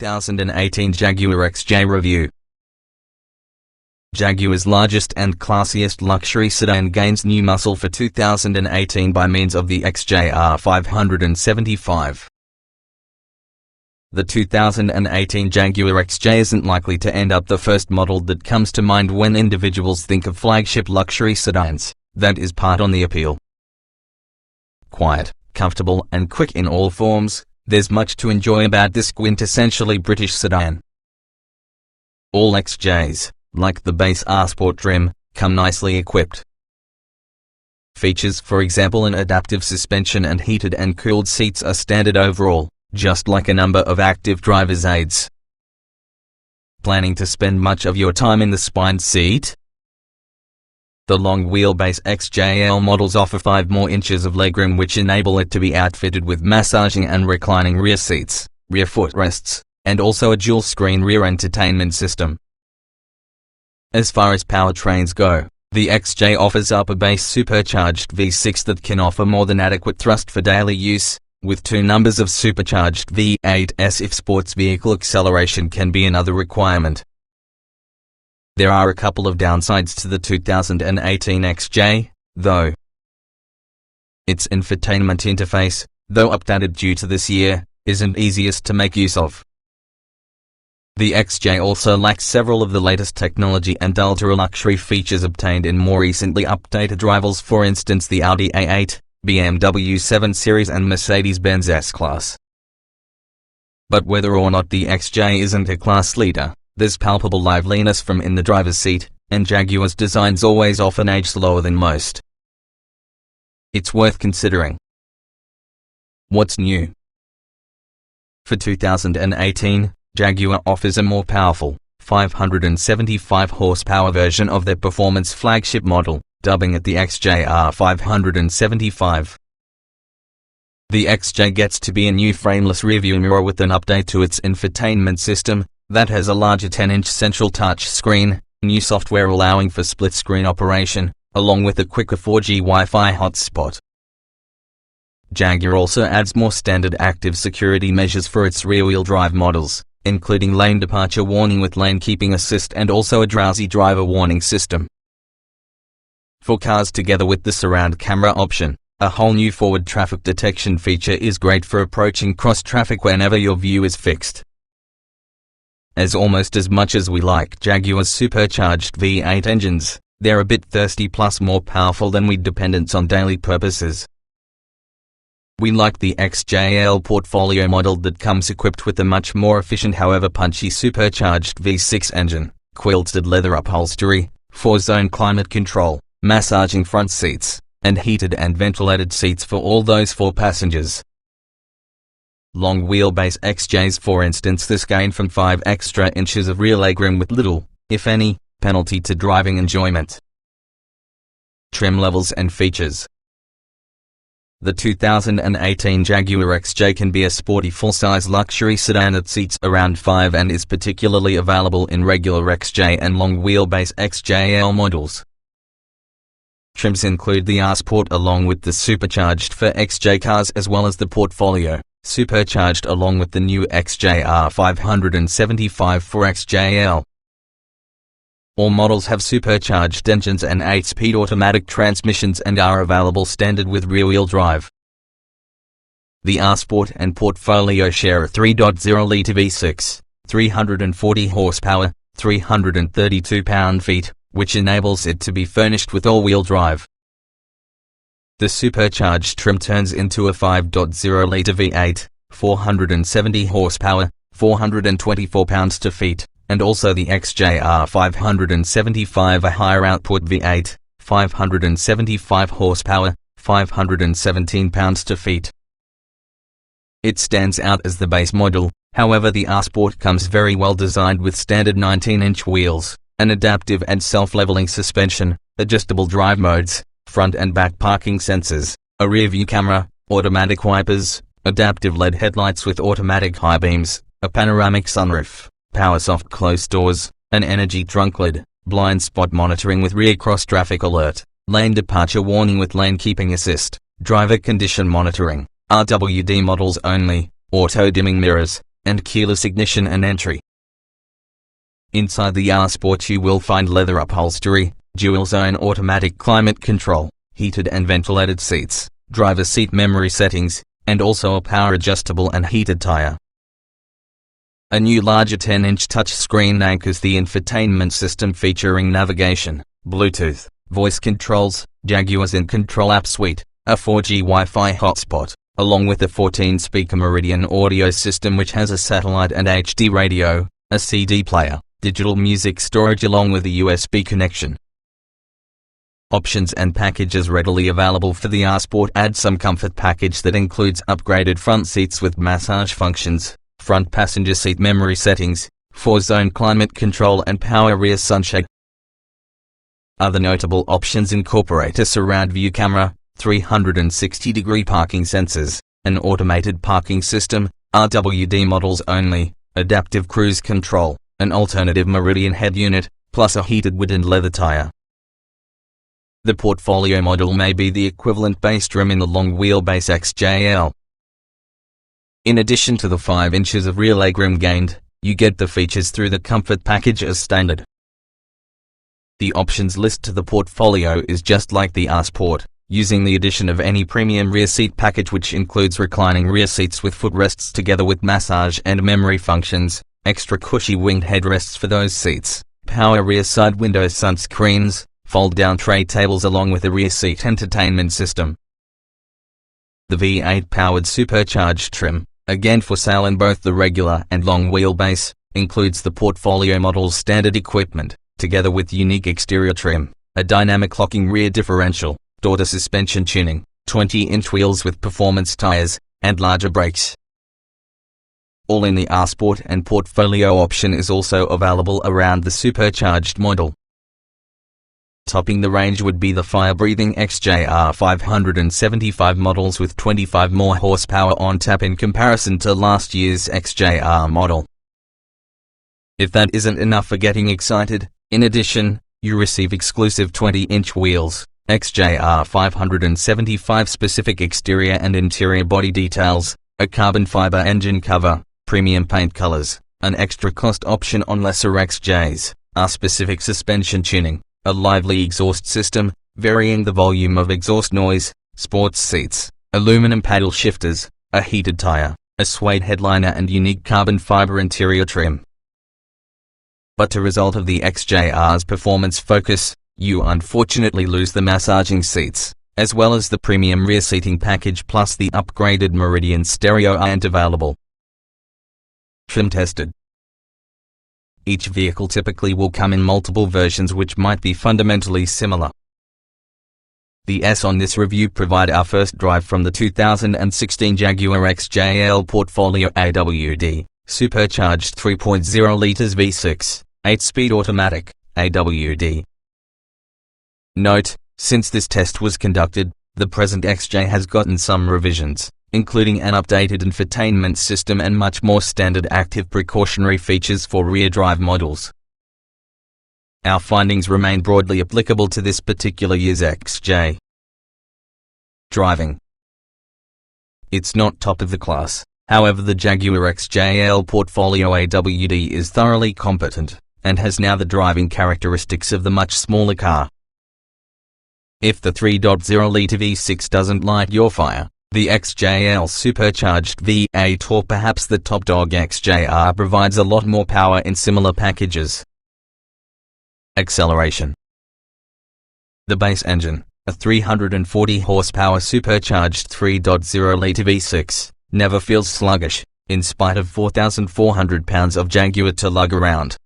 2018 Jaguar XJ review. Jaguar's largest and classiest luxury sedan gains new muscle for 2018 by means of the XJ 575. The 2018 Jaguar XJ isn't likely to end up the first model that comes to mind when individuals think of flagship luxury sedans. That is part on the appeal. Quiet, comfortable and quick in all forms, there's much to enjoy about this quintessentially British sedan. All XJs, like the base R-Sport trim, come nicely equipped. Features, for example, an adaptive suspension and heated and cooled seats are standard overall, just like a number of active driver's aids. Planning to spend much of your time in the spined seat? The long wheelbase XJL models offer 5 more inches of legroom, which enable it to be outfitted with massaging and reclining rear seats, rear footrests, and also a dual-screen rear entertainment system. As far as powertrains go, the XJ offers up a base supercharged V6 that can offer more than adequate thrust for daily use, with 2 numbers of supercharged V8s if sports vehicle acceleration can be another requirement. There are a couple of downsides to the 2018 XJ, though. Its infotainment interface, though updated due to this year, isn't easiest to make use of. The XJ also lacks several of the latest technology and ultra-luxury features obtained in more recently updated rivals, for instance the Audi A8, BMW 7 Series and Mercedes-Benz S-Class. But whether or not the XJ isn't a class leader, there's palpable liveliness from in the driver's seat, and Jaguar's designs always often age slower than most. It's worth considering. What's new? For 2018, Jaguar offers a more powerful, 575 horsepower version of their performance flagship model, dubbing it the XJ 575. The XJ gets to be a new frameless rearview mirror with an update to its infotainment system that has a larger 10-inch central touch screen, new software allowing for split-screen operation, along with a quicker 4G Wi-Fi hotspot. Jaguar also adds more standard active security measures for its rear-wheel drive models, including lane departure warning with lane keeping assist and also a drowsy driver warning system. For cars, together with the surround camera option, a whole new forward traffic detection feature is great for approaching cross-traffic whenever your view is fixed. As almost as much as we like Jaguar's supercharged V8 engines, they're a bit thirsty plus more powerful than we'd dependence on daily purposes. We like the XJL portfolio model that comes equipped with a much more efficient however punchy supercharged V6 engine, quilted leather upholstery, 4-zone climate control, massaging front seats, and heated and ventilated seats for all those 4 passengers. Long wheelbase XJs, for instance, this gain from 5 extra inches of rear legroom with little, if any, penalty to driving enjoyment. Trim levels and features. The 2018 Jaguar XJ can be a sporty full-size luxury sedan that seats around 5 and is particularly available in regular XJ and long wheelbase XJL models. Trims include the R-Sport along with the supercharged for XJ cars as well as the portfolio, supercharged along with the new XJ 575 for XJL. All models have supercharged engines and 8-speed automatic transmissions and are available standard with rear-wheel drive. The R-Sport and portfolio share a 3.0-litre V6, 340 horsepower, 332 pound-feet, which enables it to be furnished with all-wheel drive. The supercharged trim turns into a 5.0-litre V8, 470 horsepower, 424 pounds-feet, and also the XJ 575, a higher output V8, 575 horsepower, 517 pounds-feet. It stands out as the base model, however the R-Sport comes very well designed with standard 19-inch wheels, an adaptive and self-leveling suspension, adjustable drive modes, front and back parking sensors, a rear-view camera, automatic wipers, adaptive LED headlights with automatic high beams, a panoramic sunroof, power soft closed doors, an energy trunk lid, blind spot monitoring with rear cross-traffic alert, lane departure warning with lane keeping assist, driver condition monitoring, RWD models only, auto-dimming mirrors, and keyless ignition and entry. Inside the R Sport you will find leather upholstery, dual-zone automatic climate control, heated and ventilated seats, driver seat memory settings, and also a power-adjustable and heated tire. A new larger 10-inch touchscreen anchors the infotainment system featuring navigation, Bluetooth, voice controls, Jaguar's in-control app suite, a 4G Wi-Fi hotspot, along with a 14-speaker Meridian audio system which has a satellite and HD radio, a CD player, digital music storage along with a USB connection. Options and packages readily available for the R Sport. Add some comfort package that includes upgraded front seats with massage functions, front passenger seat memory settings, 4-zone climate control and power rear sunshade. Other notable options incorporate a surround view camera, 360-degree parking sensors, an automated parking system, RWD models only, adaptive cruise control, an alternative Meridian head unit, plus a heated wood and leather tire. The portfolio model may be the equivalent base trim in the long wheelbase XJL. In addition to the 5 inches of rear legroom gained, you get the features through the comfort package as standard. The options list to the portfolio is just like the R Sport, using the addition of any premium rear seat package which includes reclining rear seats with footrests together with massage and memory functions, extra cushy winged headrests for those seats, power rear side window sunscreens, fold-down tray tables along with a rear seat entertainment system. The V8 powered supercharged trim, again for sale in both the regular and long wheelbase, includes the portfolio model's standard equipment, together with unique exterior trim, a dynamic locking rear differential, daughter suspension tuning, 20-inch wheels with performance tires, and larger brakes. All in the R Sport, and portfolio option is also available around the supercharged model. Topping the range would be the fire-breathing XJR 575 models with 25 more horsepower on tap in comparison to last year's XJR model. If that isn't enough for getting excited, in addition, you receive exclusive 20-inch wheels, XJR 575 specific exterior and interior body details, a carbon fiber engine cover, premium paint colors, an extra cost option on lesser XJs, R-specific suspension tuning, a lively exhaust system, varying the volume of exhaust noise, sports seats, aluminum paddle shifters, a heated tire, a suede headliner and unique carbon fiber interior trim. But as a result of the XJR's performance focus, you unfortunately lose the massaging seats, as well as the premium rear seating package plus the upgraded Meridian stereo aren't available. Trim tested. Each vehicle typically will come in multiple versions which might be fundamentally similar. The S on this review provide our first drive from the 2016 Jaguar XJL Portfolio AWD, supercharged 3.0 liters V6, 8-speed automatic, AWD. Note, since this test was conducted, the present XJ has gotten some revisions, including an updated infotainment system and much more standard active precautionary features for rear drive models. Our findings remain broadly applicable to this particular year's XJ. Driving. It's not top of the class, however the Jaguar XJL Portfolio AWD is thoroughly competent, and has now the driving characteristics of the much smaller car. If the 3.0-liter V6 doesn't light your fire, the XJL supercharged V8 or perhaps the top dog XJR provides a lot more power in similar packages. Acceleration. The base engine, a 340 horsepower supercharged 3.0-liter V6, never feels sluggish, in spite of 4,400 pounds of Jaguar to lug around.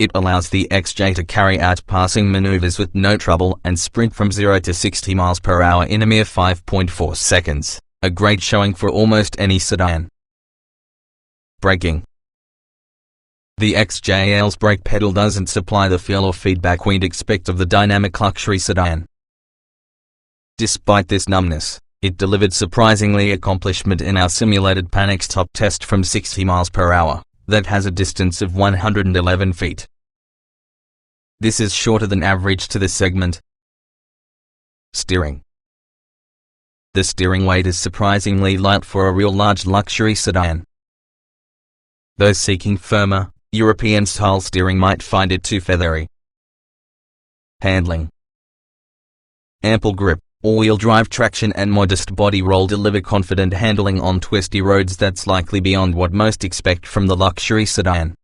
It allows the XJ to carry out passing maneuvers with no trouble and sprint from 0 to 60 miles per hour in a mere 5.4 seconds, a great showing for almost any sedan. Braking. The XJL's brake pedal doesn't supply the feel or feedback we'd expect of the dynamic luxury sedan. Despite this numbness, it delivered surprisingly accomplishment in our simulated Panics top test from 60 miles per hour. That has a distance of 111 feet. This is shorter than average to the segment. Steering. The steering weight is surprisingly light for a real large luxury sedan. Those seeking firmer, European-style steering might find it too feathery. Handling. Ample grip, all-wheel drive traction and modest body roll deliver confident handling on twisty roads that's likely beyond what most expect from the luxury sedan.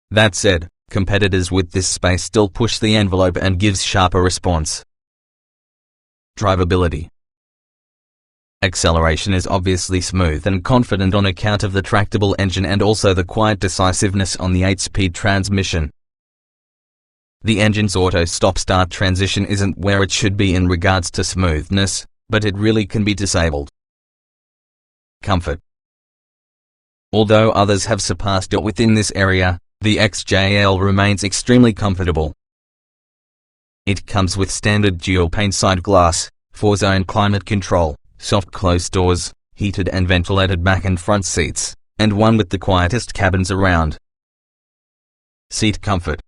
That said, competitors with this space still push the envelope and gives sharper response. Drivability. Acceleration is obviously smooth and confident on account of the tractable engine and also the quiet decisiveness on the 8-speed transmission. The engine's auto stop-start transition isn't where it should be in regards to smoothness, but it really can be disabled. Comfort. Although others have surpassed it within this area, the XJL remains extremely comfortable. It comes with standard dual-pane side glass, 4-zone climate control, soft closed doors, heated and ventilated back and front seats, and one with the quietest cabins around. Seat comfort.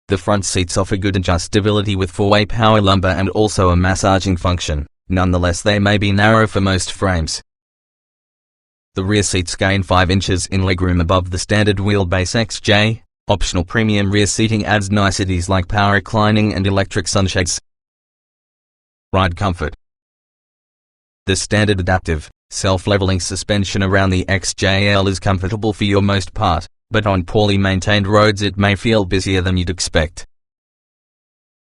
The front seats offer good adjustability with 4-way power lumbar and also a massaging function, nonetheless they may be narrow for most frames. The rear seats gain 5 inches in legroom above the standard wheelbase XJ. Optional premium rear seating adds niceties like power reclining and electric sunshades. Ride comfort. The standard adaptive, self-leveling suspension around the XJL is comfortable for your most part, but on poorly maintained roads it may feel busier than you'd expect.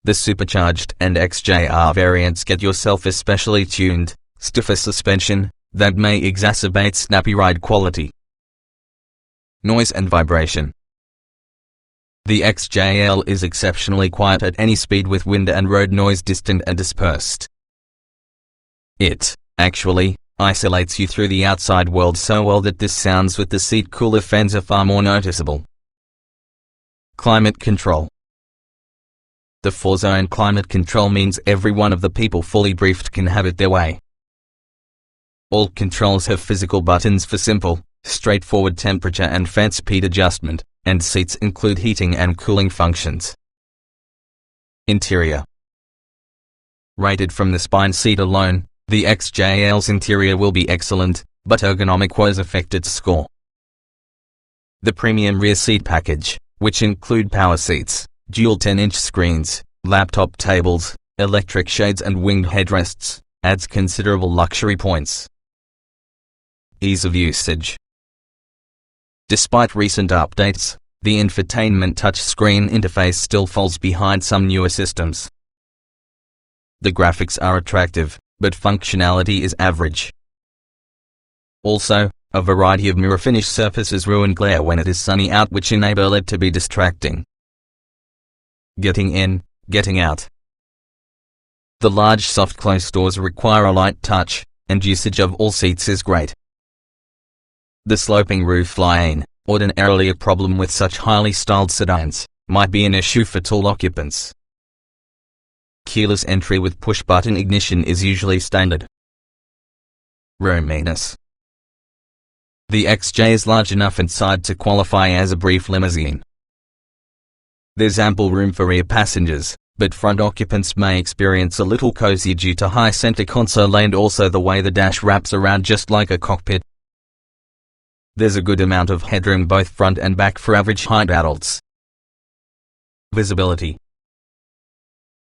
The supercharged and XJR variants get yourself a specially tuned, stiffer suspension that may exacerbate snappy ride quality. Noise and vibration. The XJL is exceptionally quiet at any speed with wind and road noise distant and dispersed. It, actually, isolates you through the outside world so well that this sounds with the seat cooler fans are far more noticeable. Climate control. The 4-zone climate control means every one of the people fully briefed can have it their way. All controls have physical buttons for simple, straightforward temperature and fan speed adjustment, and seats include heating and cooling functions. Interior. Rated from the spine seat alone, the XJL's interior will be excellent, but ergonomic woes affect its score. The premium rear seat package, which include power seats, dual 10-inch screens, laptop tables, electric shades and winged headrests, adds considerable luxury points. Ease of usage. Despite recent updates, the infotainment touchscreen interface still falls behind some newer systems. The graphics are attractive, but functionality is average. Also, a variety of mirror finish surfaces ruin glare when it is sunny out, which enable it to be distracting. Getting in, getting out. The large soft closed doors require a light touch, and usage of all seats is great. The sloping roof line, ordinarily a problem with such highly styled sedans, might be an issue for tall occupants. Keyless entry with push-button ignition is usually standard. Roominess. The XJ is large enough inside to qualify as a brief limousine. There's ample room for rear passengers, but front occupants may experience a little cozy due to high center console and also the way the dash wraps around just like a cockpit. There's a good amount of headroom both front and back for average height adults. Visibility.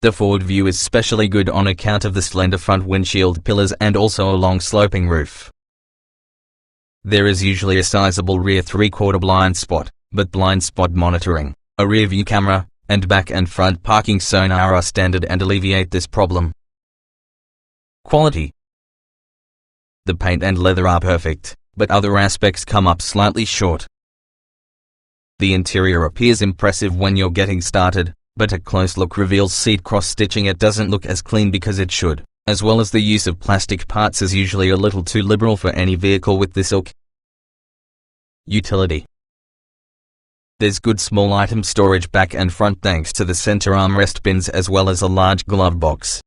The forward view is especially good on account of the slender front windshield pillars and also a long sloping roof. There is usually a sizable rear 3/4 blind spot, but blind spot monitoring, a rear view camera, and back and front parking sonar are standard and alleviate this problem. Quality. The paint and leather are perfect, but other aspects come up slightly short. The interior appears impressive when you're getting started, but a close look reveals seat cross-stitching. It doesn't look as clean because it should, as well as the use of plastic parts is usually a little too liberal for any vehicle with this ilk. Utility. There's good small item storage back and front thanks to the center armrest bins as well as a large glove box.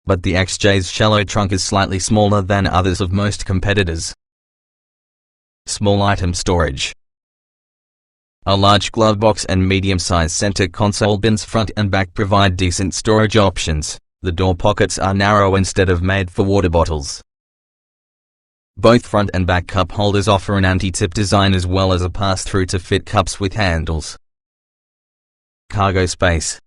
But the XJ's shallow trunk is slightly smaller than others of most competitors. Small item storage. A large glove box and medium-sized center console bins front and back provide decent storage options. The door pockets are narrow instead of made for water bottles. Both front and back cup holders offer an anti-tip design as well as a pass-through to fit cups with handles. Cargo space.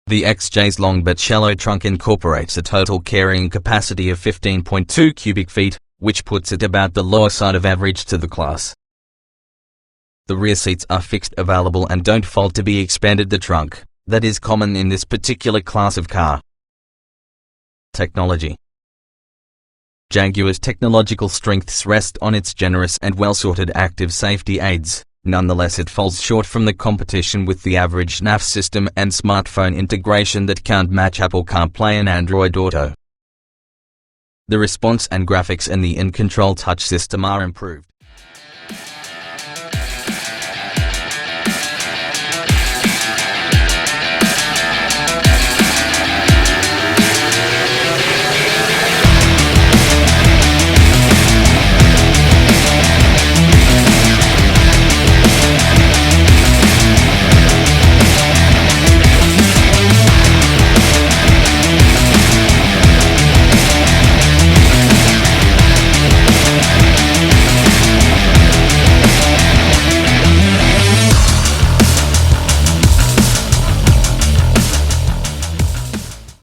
The XJ's long but shallow trunk incorporates a total carrying capacity of 15.2 cubic feet, which puts it about the lower side of average to the class. The rear seats are fixed available and don't fold to be expanded. The trunk, that is common in this particular class of car. Technology. Jaguar's technological strengths rest on its generous and well-sorted active safety aids. Nonetheless, it falls short from the competition with the average nav system and smartphone integration that can't match Apple CarPlay and Android Auto. The response and graphics in the in-control touch system are improved.